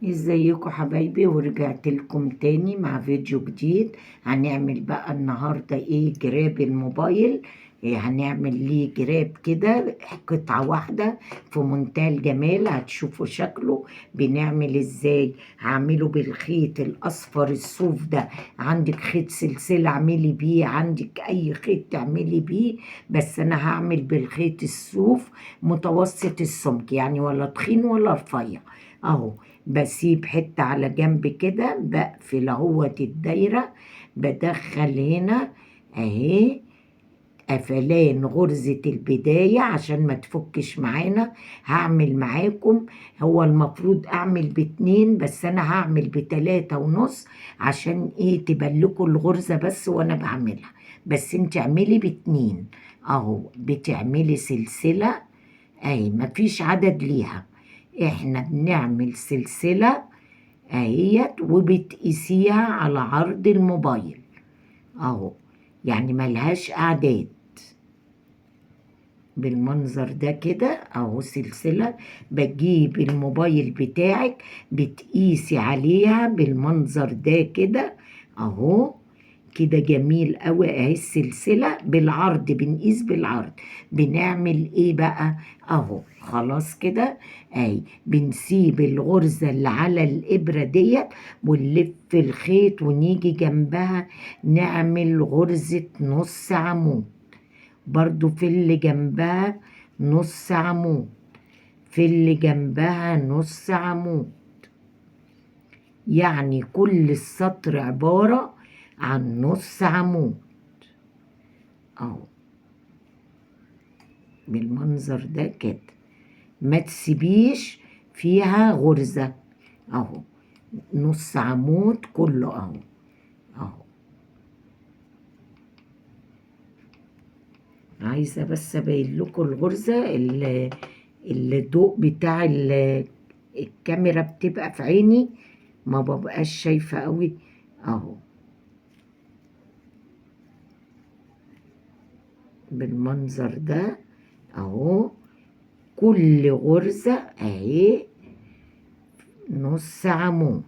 ازيكم حبايبي، ورجعت لكم تاني مع فيديو جديد. هنعمل بقى النهاردة ايه؟ جراب الموبايل. هنعمل ليه جراب كده قطعة واحدة في منتهى الجمال. هتشوفوا شكله بنعمل ازاي. هعمله بالخيط الاصفر الصوف ده. عندك خيط سلسلة اعملي بيه، عندك اي خيط تعملي بيه، بس انا هعمل بالخيط الصوف متوسط السمك، يعني ولا تخين ولا رفيع. اهو بسيب حتة على جنب كده، بقفل اهوت الدايرة، بدخل هنا اهي قفلان غرزة البداية عشان ما تفكش معانا. هعمل معاكم، هو المفروض اعمل ب2 بس انا هعمل ب3.5 عشان ايه؟ تبلكوا الغرزة بس وانا بعملها، بس انت اعملي ب2. اهو بتعملي سلسلة اهي، مفيش عدد ليها، احنا بنعمل سلسلة اهيت وبتقيسيها على عرض الموبايل اهو، يعني ملهاش اعداد. بالمنظر ده كده اهو سلسلة، بجيب الموبايل بتاعك بتقيسي عليها بالمنظر ده كده اهو. كده جميل قوي اهي السلسلة بالعرض، بنقيس بالعرض. بنعمل ايه بقى؟ اهو خلاص كده اهي، بنسيب الغرزة اللي على الابرة ديت ونلف الخيط ونيجي جنبها نعمل غرزة نص عمود، برضو في اللي جنبها نص عمود، في اللي جنبها نص عمود، يعني كل السطر عبارة عن نص عمود اهو بالمنظر ده كده. ما تسيبيش فيها غرزة اهو، نص عمود كله اهو اهو. عايزة بس ابين لكم الغرزة اللي الضوء بتاع الكاميرا بتبقى في عيني، ما ببقاش شايفة قوي اهو بالمنظر ده اهو. كل غرزة اهي نص عمود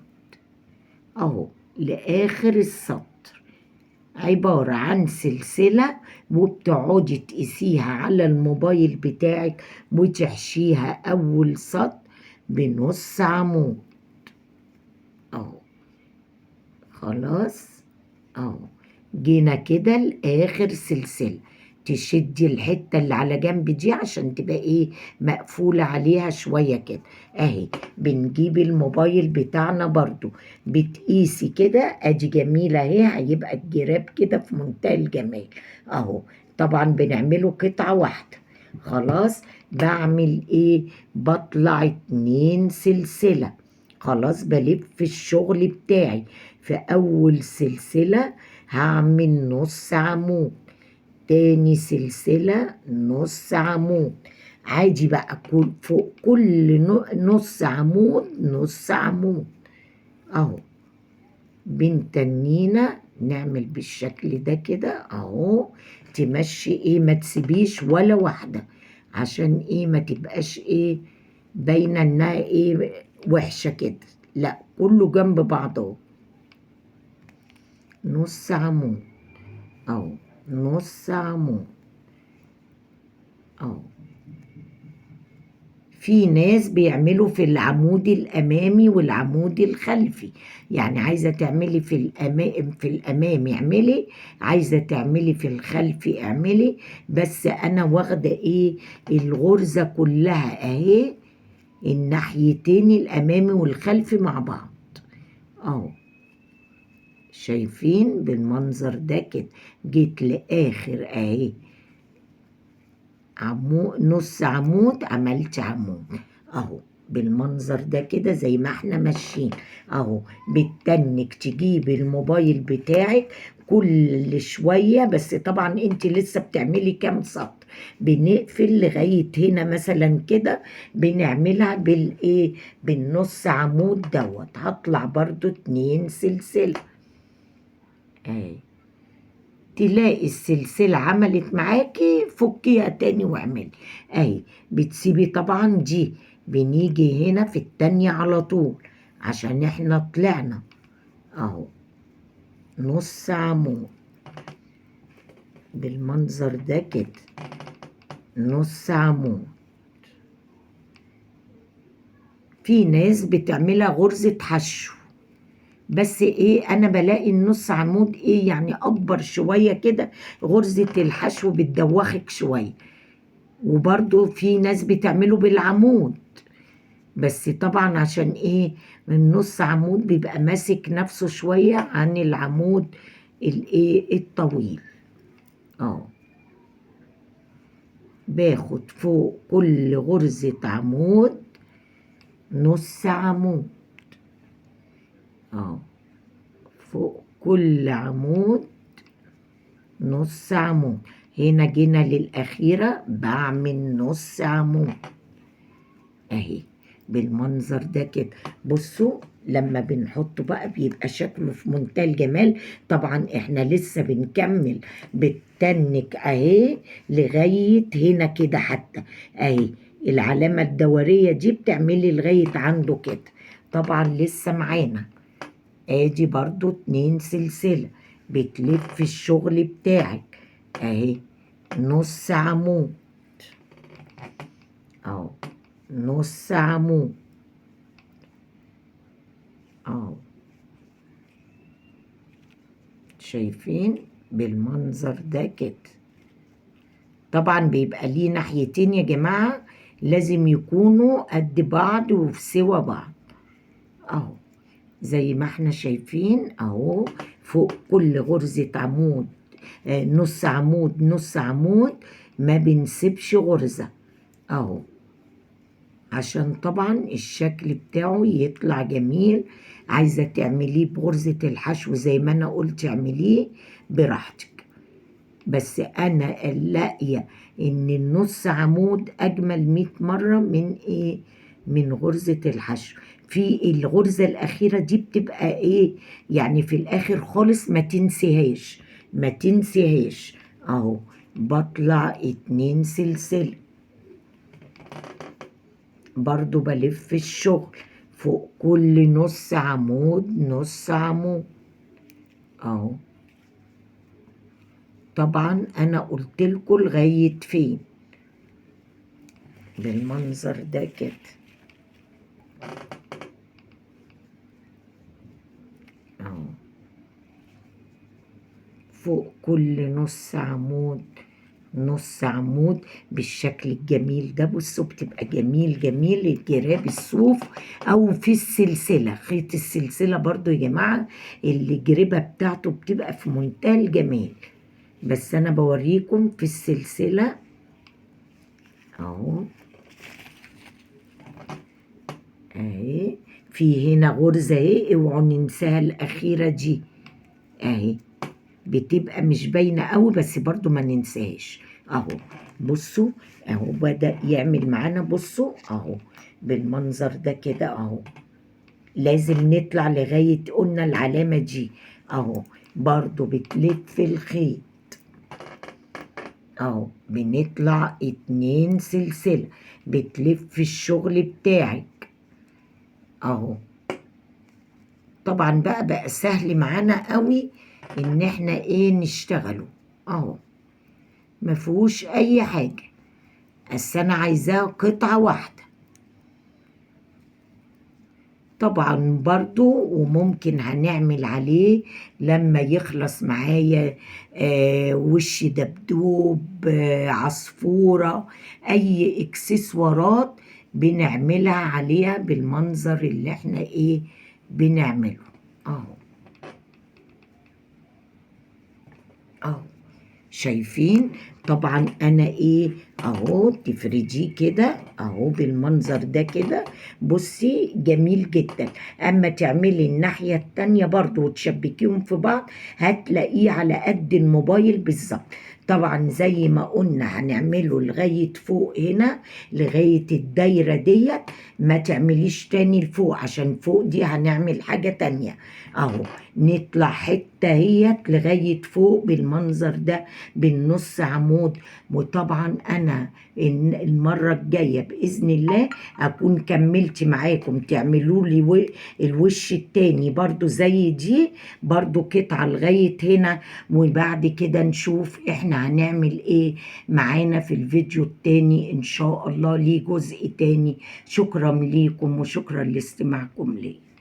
اهو لاخر السطر، عبارة عن سلسلة، وبتقعدي تقيسيها على الموبايل بتاعك وتحشيها اول سطر بنص عمود اهو. خلاص اهو، جينا كده لاخر سلسلة، تشدي الحتة اللي على جنب دي عشان تبقى ايه؟ مقفولة عليها شوية كده اهي. بنجيب الموبايل بتاعنا برضو بتقيسي كده، ادي جميلة اهي، هيبقى الجراب كده في منتهى الجمال اهو. طبعا بنعمله قطعة واحدة. خلاص بعمل ايه؟ بطلع 2 سلسلة. خلاص بلف الشغل بتاعي، في أول سلسلة هعمل نص عمود، تاني سلسلة نص عمود، عادي بقى فوق كل نص عمود نص عمود اهو. بنتنينا نعمل بالشكل ده كده اهو، تمشي ايه؟ ما تسيبيش ولا واحدة عشان ايه؟ ما تبقاش ايه باينة انها ايه وحشة كده، لا كله جنب بعضه. نص عمود اهو، نص عمود اهو. في ناس بيعملوا في العمود الامامي والعمود الخلفي، يعني عايزه تعملي في الامامي اعملي، عايزه تعملي في الخلفي اعملي، بس انا واخده ايه؟ الغرزه كلها اهي، الناحيتين الامامي والخلفي مع بعض اهو. شايفين بالمنظر ده كده؟ جيت لاخر اهي عمود، نص عمود، عملت عمود اهو بالمنظر ده كده زي ما احنا ماشيين اهو. بتنك تجيبي الموبايل بتاعك كل شوية، بس طبعا انت لسه بتعملي كام سطر، بنقفل لغاية هنا مثلا كده، بنعملها بالايه؟ بالنص عمود دوت. هطلع برضو 2 سلسلة اهي، تلاقي السلسلة عملت معاكي فكيها تاني واعملي اهي. بتسيبي طبعا دي، بنيجي هنا في التانية على طول عشان احنا طلعنا اهو نص عمود بالمنظر ده كده، نص عمود. في ناس بتعملها غرزة حشو، بس ايه انا بلاقي النص عمود ايه يعني اكبر شوية كده، غرزة الحشو بتدوخك شوية. وبرضو في ناس بتعمله بالعمود، بس طبعا عشان ايه النص عمود بيبقى ماسك نفسه شوية عن العمود الايه الطويل. باخد فوق كل غرزة عمود نص عمود، فوق كل عمود نص عمود. هنا جينا للأخيرة بعمل نص عمود اهي بالمنظر ده كده. بصوا لما بنحطه بقى بيبقى شكله في منتهى الجمال. طبعا احنا لسه بنكمل بالتنك اهي لغاية هنا كده، حتى اهي العلامة الدورية دي بتعملي لغاية عنده كده. طبعا لسه معانا ادي برضو 2 سلسلة بتلف الشغل بتاعك اهي نص عمود اهو، نص عمود شايفين بالمنظر ده كده. طبعا بيبقى ليه ناحيتين يا جماعة، لازم يكونوا قد بعض وفي سوا بعض اهو زي ما احنا شايفين اهو. فوق كل غرزة عمود نص عمود نص عمود، ما بنسيبش غرزة اهو، عشان طبعا الشكل بتاعه يطلع جميل. عايزة تعمليه بغرزة الحشو زي ما انا قلت اعمليه براحتك، بس انا لاقيه ان النص عمود اجمل 100 مرة من ايه من غرزة الحشو. في الغرزة الاخيرة دي بتبقى ايه يعني في الاخر خالص، ما تنسيهاش ما تنسيهاش اهو. بطلع 2 سلسلة برضو بلف الشغل فوق كل نص عمود نص عمود اهو. طبعا انا قلت لكم لغايه فين بالمنظر ده كده اهو. فوق كل نص عمود نص عمود بالشكل الجميل ده. بصوا بتبقى جميل جميل الجراب الصوف او في السلسله، خيط السلسله برضو يا جماعه اللي الجربه بتاعته بتبقى في منتهى الجمال. بس انا بوريكم في السلسله اهو اهي. في هنا غرزه اهي، اوعوا ننساها الاخيره دي اهي، بتبقى مش باينه قوي بس برضو ما ننساهاش اهو. بصوا اهو بدأ يعمل معانا، بصوا اهو بالمنظر ده كده اهو. لازم نطلع لغايه قلنا العلامه دي اهو، برضو بتلف الخيط اهو. بنطلع 2 سلسله بتلف الشغل بتاعك اهو. طبعا بقى سهل معانا قوي ان احنا ايه نشتغله اهو، ما فيهوش اي حاجه، بس انا عايزاه قطعه واحده. طبعا برضو وممكن هنعمل عليه لما يخلص معايا وش دبدوب عصفورة، اي اكسسوارات بنعملها عليها بالمنظر اللي احنا ايه بنعمله اهو اهو. شايفين طبعا انا ايه اهو تفرديه كده اهو بالمنظر ده كده. بصي جميل جدا. اما تعملي الناحية التانية برضو وتشبكيهم في بعض هتلاقيه على قد الموبايل بالظبط. طبعا زي ما قلنا هنعمله لغاية فوق هنا، لغاية الدايرة ديت. ما تعمليش تاني لفوق، عشان فوق دي هنعمل حاجة تانية. اهو نطلع حتة هيت لغاية فوق بالمنظر ده، بالنص عمود. وطبعا انا المرة الجاية بإذن الله أكون كملت معاكم، تعملوا لي الوش التاني برضو زي دي، برضو قطعة لغاية هنا. وبعد كده نشوف احنا هنعمل ايه معانا في الفيديو التاني ان شاء الله، ليه جزء تاني. شكرا ليكم وشكرا لاستماعكم لي.